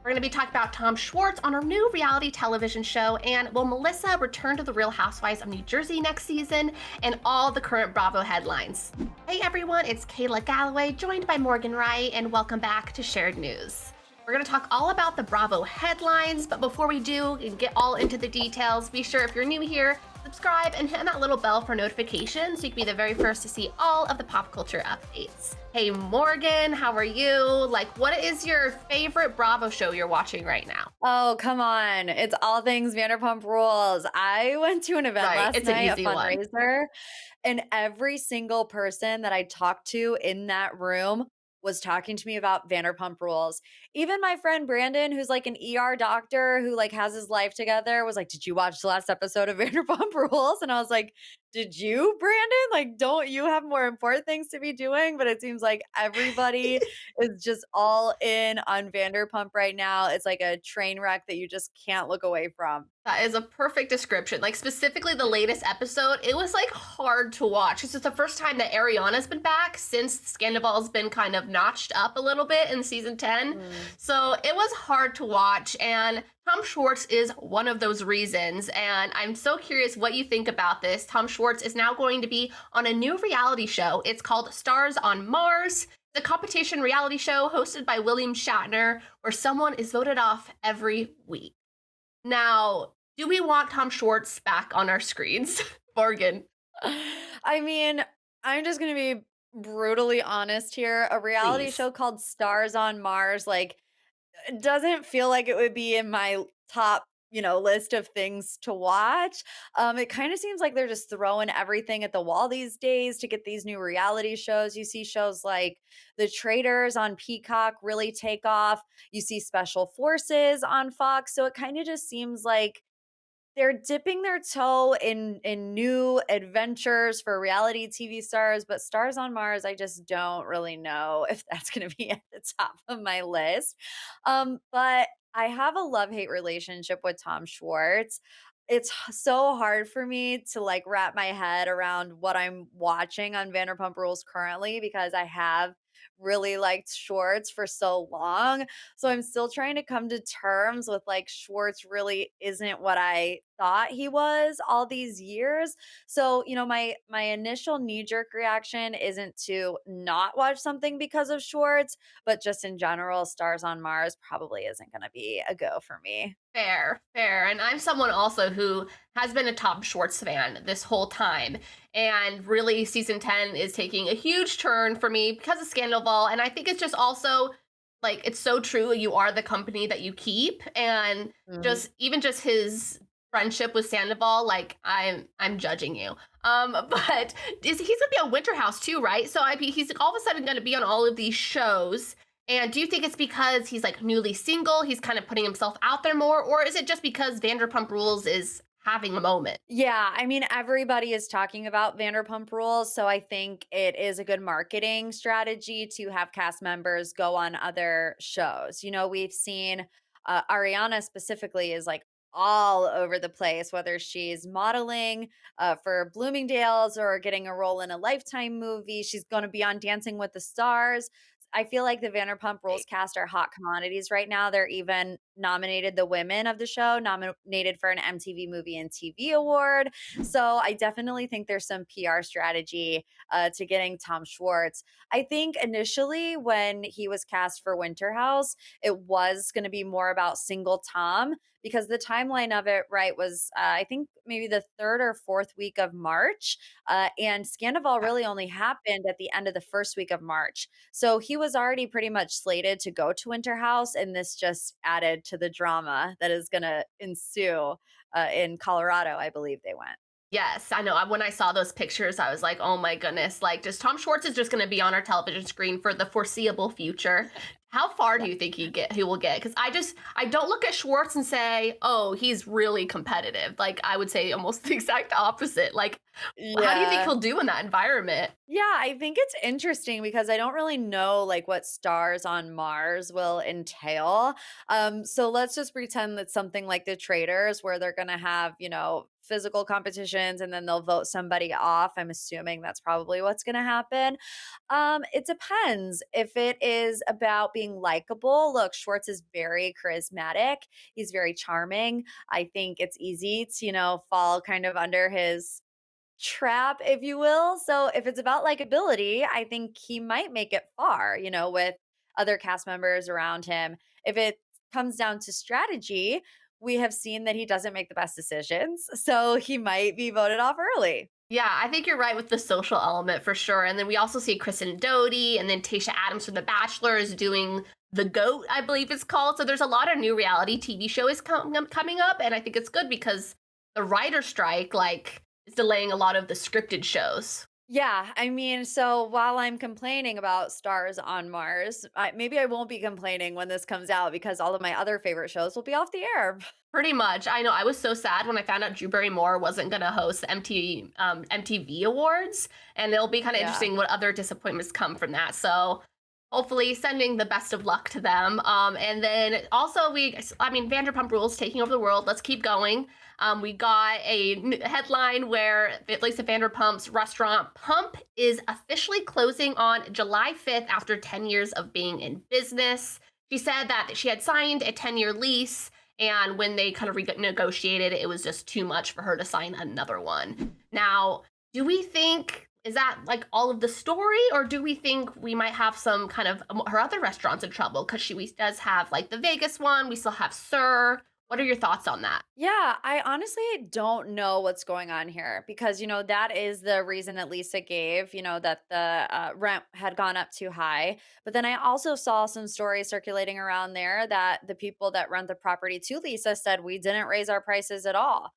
We're going to be talking about Tom Schwartz on our new reality television show, and will Melissa return to the Real Housewives of New Jersey next season, and all the current Bravo headlines. Hey everyone, it's Kayla Galloway, joined by Morgan Wright, and welcome back to Shared News. We're going to talk all about the Bravo headlines, but before we do and get all into the details, be sure if you're new here, subscribe and hit that little bell for notifications so you can be the very first to see all of the pop culture updates. Hey Morgan, how are you? Like, what is your favorite Bravo show you're watching right now? Oh, come on. It's all things Vanderpump Rules. I went to an event Right, last it's an night, a easy one. fundraiser, and every single person that I talked to in that room was talking to me about Vanderpump Rules. Even my friend Brandon, who's like an ER doctor who like has his life together, was like, "Did you watch the last episode of Vanderpump Rules?" And I was like, "Did you, Brandon? Like, don't you have more important things to be doing?" But it seems like everybody is just all in on Vanderpump right now. It's like a train wreck that you just can't look away from. That is a perfect description. Like, specifically the latest episode, it was like hard to watch. This is the first time that Ariana's been back since Scandival's been kind of notched up a little bit in season 10. Mm. So it was hard to watch. And Tom Schwartz is one of those reasons. And I'm so curious what you think about this. Tom Schwartz is now going to be on a new reality show. It's called Stars on Mars. The competition reality show hosted by William Shatner, where someone is voted off every week. Now, do we want Tom Schwartz back on our screens? Morgan, I mean, I'm just going to be brutally honest here. A reality please. show called Stars on Mars, like, it doesn't feel like it would be in my top, list of things to watch. It kind of seems like they're just throwing everything at the wall these days to get these new reality shows. You see shows like The Traitors on Peacock really take off. You see Special Forces on Fox. So it kind of just seems like they're dipping their toe in new adventures for reality TV stars, but Stars on Mars, I just don't really know if that's gonna be at the top of my list. But I have a love-hate relationship with Tom Schwartz. So hard for me to, like, wrap my head around what I'm watching on Vanderpump Rules currently because I have really liked Schwartz for so long. So I'm still trying to come to terms with like Schwartz really isn't what I thought he was all these years. So, my initial knee jerk reaction isn't to not watch something because of Schwartz, but just in general, Stars on Mars probably isn't going to be a go for me. Fair, fair. And I'm someone also who has been a Tom Schwartz fan this whole time. And really, season 10 is taking a huge turn for me because of Scandal. And I think it's just also like, it's so true. You are the company that you keep. And Mhm. just even just his friendship with Sandoval, like I'm judging you. But he's gonna be on Winter House too, right? So I mean, he's all of a sudden gonna be on all of these shows. And do you think it's because he's like newly single, he's kind of putting himself out there more, or is it just because Vanderpump Rules is having a moment? Yeah, I mean, everybody is talking about Vanderpump Rules, so I think it is a good marketing strategy to have cast members go on other shows. We've seen Ariana specifically is like all over the place, whether she's modeling for Bloomingdale's or getting a role in a Lifetime movie. She's going to be on Dancing with the Stars. I feel like the Vanderpump Rules Right. cast are hot commodities right now. They're even nominated the women of the show, nominated for an MTV Movie and TV award. So I definitely think there's some PR strategy to getting Tom Schwartz. I think initially when he was cast for Winter House, it was going to be more about single Tom because the timeline of it, right, was I think maybe the third or fourth week of March. And Scandival Yeah. really only happened at the end of the first week of March. So he was already pretty much slated to go to Winter House, and this just added to the drama that is going to ensue in Colorado, I believe they went. Yes, I know. When I saw those pictures, I was like, oh my goodness, like just Tom Schwartz is just going to be on our television screen for the foreseeable future. How far do Yeah. you think he will get? Because I don't look at Schwartz and say, oh, he's really competitive. Like I would say almost the exact opposite. Like, how do you think Yeah. he'll do in that environment? Yeah, I think it's interesting because I don't really know like what Stars on Mars will entail. So let's just pretend that something like the Traders where they're gonna have, physical competitions and then they'll vote somebody off. I'm assuming that's probably what's gonna happen. It depends. If it is about being likable. Look, Schwartz is very charismatic. He's very charming. I think it's easy to, fall kind of under his trap, if you will. So if it's about likability, I think he might make it far, with other cast members around him. If it comes down to strategy, we have seen that he doesn't make the best decisions. So he might be voted off early. Yeah, I think you're right with the social element for sure. And then we also see Kristen Doty and then Tasha Adams from The Bachelor is doing The GOAT, I believe it's called. So there's a lot of new reality TV shows coming up. And I think it's good because the writer strike, is delaying a lot of the scripted shows. Yeah, I mean, so while I'm complaining about Stars on Mars, maybe I won't be complaining when this comes out because all of my other favorite shows will be off the air. Pretty much. I know I was so sad when I found out Drew Barrymore wasn't going to host the MTV Awards. And it'll be kind of Yeah. interesting what other disappointments come from that. So hopefully sending the best of luck to them. And then also Vanderpump Rules taking over the world. Let's keep going. We got a headline where Lisa Vanderpump's restaurant Pump is officially closing on July 5th after 10 years of being in business. She said that she had signed a 10-year lease, and when they kind of renegotiated, it was just too much for her to sign another one. Now, do we think, is that like all of the story, or do we think we might have some kind of her other restaurants in trouble? Because she does have like the Vegas one. We still have Sir. What are your thoughts on that? Yeah, I honestly don't know what's going on here because, that is the reason that Lisa gave, that the rent had gone up too high. But then I also saw some stories circulating around there that the people that rent the property to Lisa said we didn't raise our prices at all.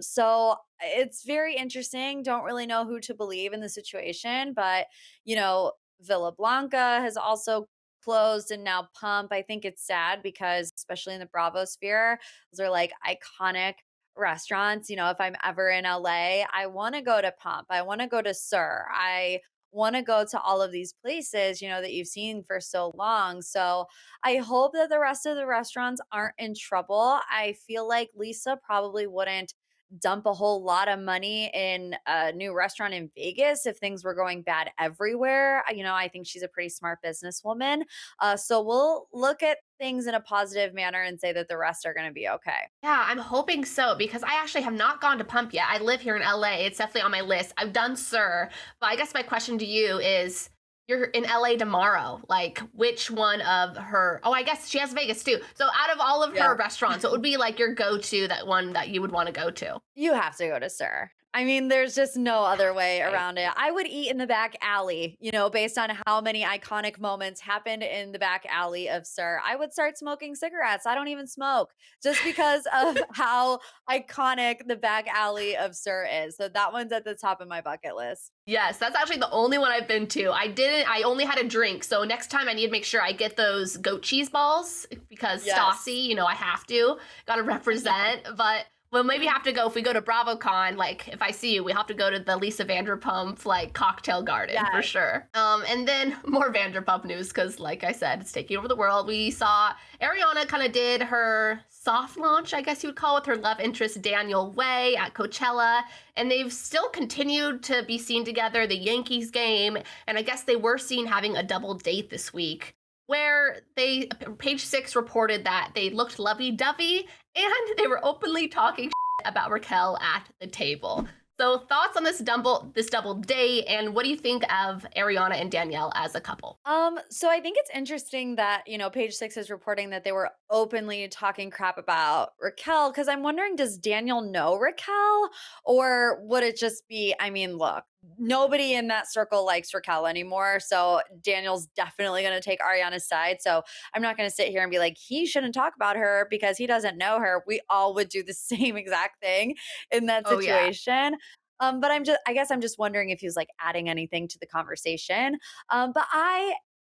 So it's very interesting. Don't really know who to believe in the situation, but, Villa Blanca has also closed and now Pump. I think it's sad because especially in the Bravo sphere, those are like iconic restaurants. If I'm ever in LA, I want to go to Pump. I want to go to Sir. I want to go to all of these places, that you've seen for so long. So I hope that the rest of the restaurants aren't in trouble. I feel like Lisa probably wouldn't dump a whole lot of money in a new restaurant in Vegas if things were going bad everywhere. I think she's a pretty smart businesswoman. So we'll look at things in a positive manner and say that the rest are going to be okay. Yeah, I'm hoping so because I actually have not gone to Pump yet. I live here in LA. It's definitely on my list. I've done Sir, but I guess my question to you is you're in LA tomorrow. Like, which one of her? Oh, I guess she has Vegas too. So, out of all of her Yeah. restaurants, what would be like your go to, that one that you would want to go to? You have to go to Sir. I mean, there's just no other way Right. around it. I would eat in the back alley, based on how many iconic moments happened in the back alley of Sir. I would start smoking cigarettes. I don't even smoke just because of how iconic the back alley of Sir is. So that one's at the top of my bucket list. Yes, that's actually the only one I've been to. I only had a drink. So next time I need to make sure I get those goat cheese balls because Yes. Stassi, I have to. Got to represent. But we'll maybe have to go, if we go to BravoCon, like if I see you, we have to go to the Lisa Vanderpump like cocktail garden for Yes. sure. And then more Vanderpump news because like I said, it's taking over the world. We saw Ariana kind of did her soft launch, I guess you would call it, with her love interest Daniel Way at Coachella. And they've still continued to be seen together, the Yankees game. And I guess they were seen having a double date this week where Page Six reported that they looked lovey-dovey and they were openly talking about Raquel at the table. So thoughts on this double date, and what do you think of Ariana and Danielle as a couple? So I think it's interesting that, Page Six is reporting that they were openly talking crap about Raquel, because I'm wondering, does Daniel know Raquel? Or would it just be, I mean, look, nobody in that circle likes Raquel anymore. So Daniel's definitely going to take Ariana's side. So I'm not going to sit here and be like, he shouldn't talk about her because he doesn't know her. We all would do the same exact thing in that Oh yeah. situation. But I guess I'm just wondering if he was like adding anything to the conversation. But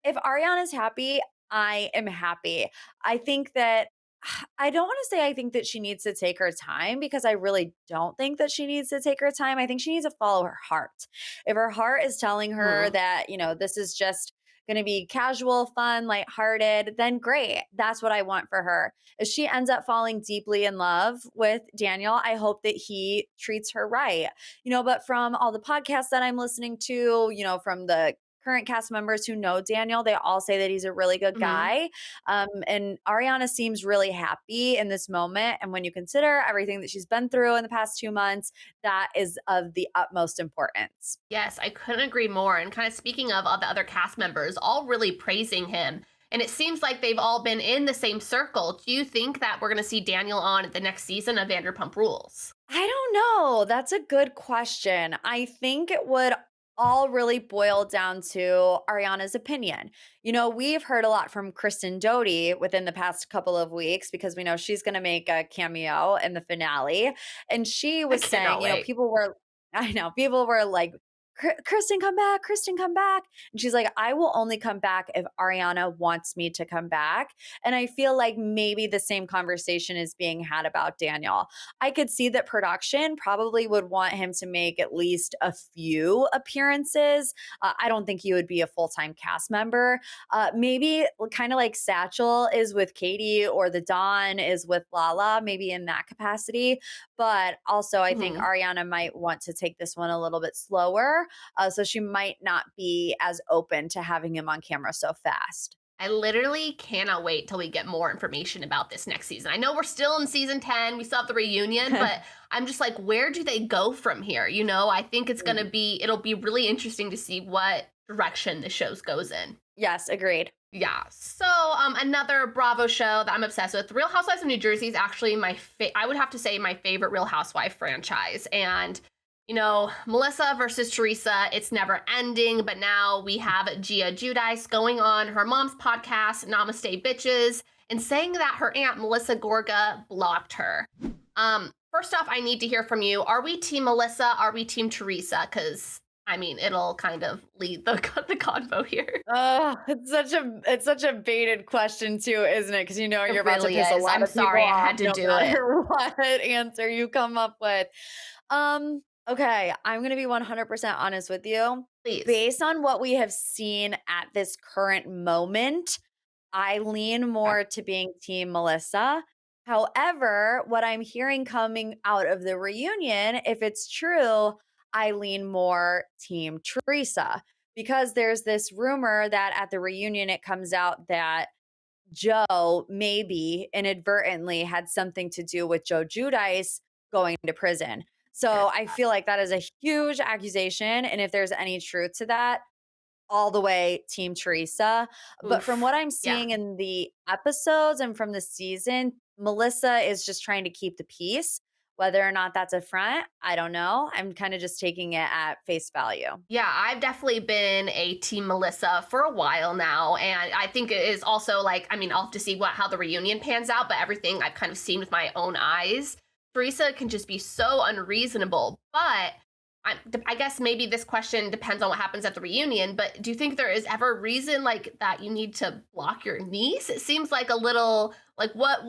if Ariana's happy, I am happy. I think that I don't want to say I think that she needs to take her time because I really don't think that she needs to take her time. I think she needs to follow her heart. If her heart is telling her Mhm. that, this is just going to be casual, fun, lighthearted, then great. That's what I want for her. If she ends up falling deeply in love with Daniel, I hope that he treats her right. But from all the podcasts that I'm listening to, from the current cast members who know Daniel, they all say that he's a really good Mhm. guy. And Ariana seems really happy in this moment. And when you consider everything that she's been through in the past 2 months, that is of the utmost importance. Yes, I couldn't agree more. And kind of speaking of all the other cast members, all really praising him. And it seems like they've all been in the same circle. Do you think that we're going to see Daniel on the next season of Vanderpump Rules? I don't know. That's a good question. I think it would all really boil down to Ariana's opinion. We've heard a lot from Kristen Doty within the past couple of weeks because we know she's going to make a cameo in the finale. And she I was cannot saying, wait. people were, I know, people were like, Kristen, come back, Kristen, come back. And she's like, I will only come back if Ariana wants me to come back. And I feel like maybe the same conversation is being had about Daniel. I could see that production probably would want him to make at least a few appearances. I don't think he would be a full time cast member. Maybe kind of like Satchel is with Katie or the Dawn is with Lala, maybe in that capacity. But also, I think Mhm. Ariana might want to take this one a little bit slower. So she might not be as open to having him on camera so fast. I literally cannot wait till we get more information about this next season. I know we're still in season 10, we still have the reunion, but I'm just like, where do they go from here? I think it'll be really interesting to see what direction the shows goes in. Yes, agreed. Yeah. So, another Bravo show that I'm obsessed with, Real Housewives of New Jersey, is actually I would have to say my favorite Real Housewife franchise. And Melissa versus Teresa, it's never ending. But now we have Gia Giudice going on her mom's podcast, Namaste Bitches, and saying that her aunt Melissa Gorga blocked her. First off, I need to hear from you. Are we team Melissa? Are we team Teresa? Because it'll kind of lead the the convo here. Oh, it's such a baited question too, isn't it? Because It you're about to really piss a is. lot I'm of people sorry I off had to no do it. matter what answer you come up with. Okay, I'm gonna be 100% honest with you. Please. Based on what we have seen at this current moment, I lean Okay. more to being team Melissa. However, what I'm hearing coming out of the reunion, if it's true, I lean more team Teresa because there's this rumor that at the reunion it comes out that Joe maybe inadvertently had something to do with Joe Judice going to prison. Here's So I feel like that is a huge accusation. And if there's any truth to that, all the way team Teresa. But from oof. what I'm Yeah. seeing in the episodes and from the season, Melissa is just trying to keep the peace. Whether or not that's a front, I don't know. I'm kind of just taking it at face value. Yeah, I've definitely been a team Melissa for a while now. And I think it is also like, I'll have to see how the reunion pans out, but everything I've kind of seen with my own eyes, Teresa can just be so unreasonable. But I guess maybe this question depends on what happens at the reunion, but do you think there is ever a reason like that you need to block your niece? It seems like a little like what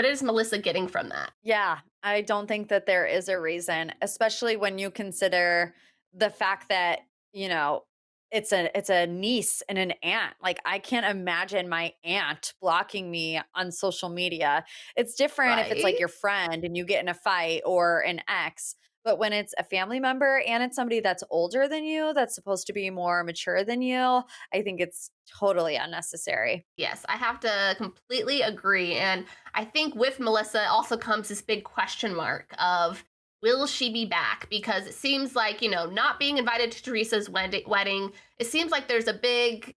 is Melissa getting from that? Yeah, I don't think that there is a reason, especially when you consider the fact that, you know, it's a niece and an aunt. Like I can't imagine my aunt blocking me on social media. It's different if it's like Right? your friend and you get in a fight or an ex, but when it's a family member and it's somebody that's older than you, that's supposed to be more mature than you, I think it's totally unnecessary. Yes, I have to completely agree. And I think with Melissa also comes this big question mark of will she be back? Because it seems like, not being invited to Teresa's wedding, it seems like there's a big,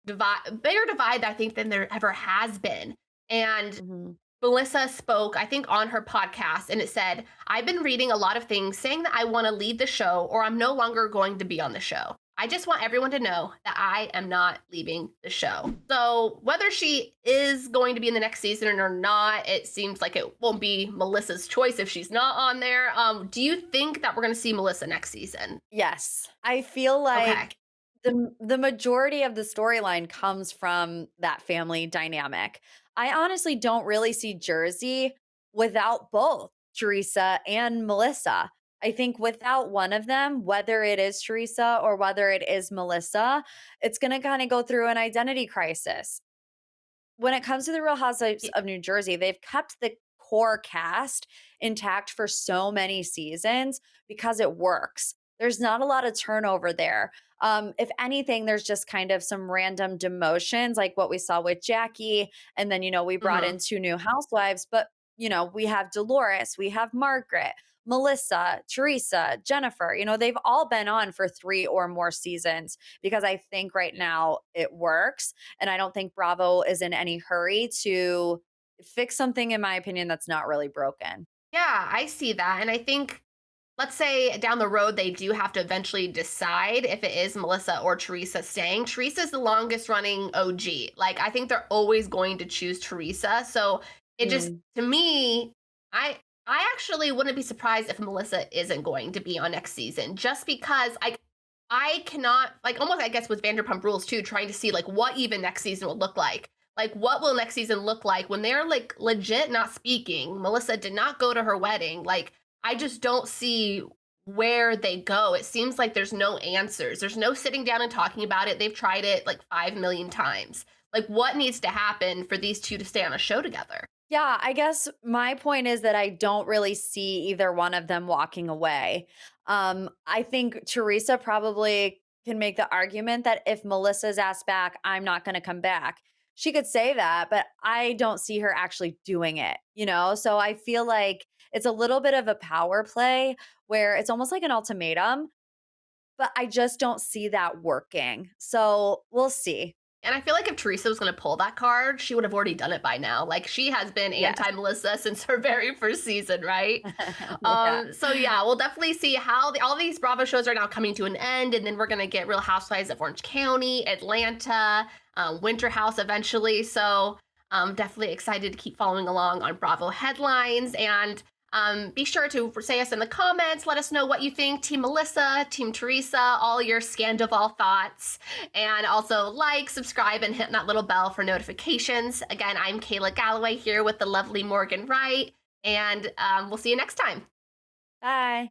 bigger divide, I think, than there ever has been. And Mhm. Melissa spoke, I think, on her podcast, and it said, I've been reading a lot of things saying that I want to leave the show or I'm no longer going to be on the show. I just want everyone to know that I am not leaving the show. So, whether she is going to be in the next season or not, it seems like it won't be Melissa's choice if she's not on there. Do you think that we're going to see Melissa next season? Yes. I feel Okay. like the majority of the storyline comes from that family dynamic. I honestly don't really see Jersey without both Teresa and Melissa. I think without one of them, whether it is Teresa or whether it is Melissa, it's going to kind of go through an identity crisis. When it comes to the Real Housewives Y- of New Jersey, they've kept the core cast intact for so many seasons because it works. There's not a lot of turnover there. If anything, there's just kind of some random demotions, like what we saw with Jackie. And then, we brought Hmm. in two new housewives, but, we have Dolores, we have Margaret, Melissa, Teresa, Jennifer, they've all been on for 3 or more seasons because I think right now it works. And I don't think Bravo is in any hurry to fix something, in my opinion, that's not really broken. Yeah, I see that. And I think, let's say down the road, they do have to eventually decide if it is Melissa or Teresa staying. Teresa's the longest running OG. Like, I think they're always going to choose Teresa. So it just, Mm. to me, I actually wouldn't be surprised if Melissa isn't going to be on next season, just because I cannot, like, almost, I guess with Vanderpump Rules too, trying to see like what even next season will look like. Like, what will next season look like when they're like legit not speaking? Melissa did not go to her wedding. Like, I just don't see where they go. It seems like there's no answers. There's no sitting down and talking about it. They've tried it like 5 million times. Like, what needs to happen for these two to stay on a show together? Yeah, I guess my point is that I don't really see either one of them walking away. I think Teresa probably can make the argument that if Melissa's asked back, I'm not going to come back. She could say that, but I don't see her actually doing it. So I feel like it's a little bit of a power play where it's almost like an ultimatum, but I just don't see that working. So we'll see. And I feel like if Teresa was going to pull that card, she would have already done it by now. Like, she has been Yes. anti Melissa since her very first season, right? Yeah. So yeah, we'll definitely see how all these Bravo shows are now coming to an end, and then we're gonna get Real Housewives of Orange County, Atlanta, Winter House eventually. So definitely excited to keep following along on Bravo headlines, and be sure to say us in the comments. Let us know what you think. Team Melissa, Team Teresa, all your Scandival thoughts. And also like, subscribe, and hit that little bell for notifications. Again, I'm Kayla Galloway here with the lovely Morgan Wright. And we'll see you next time. Bye.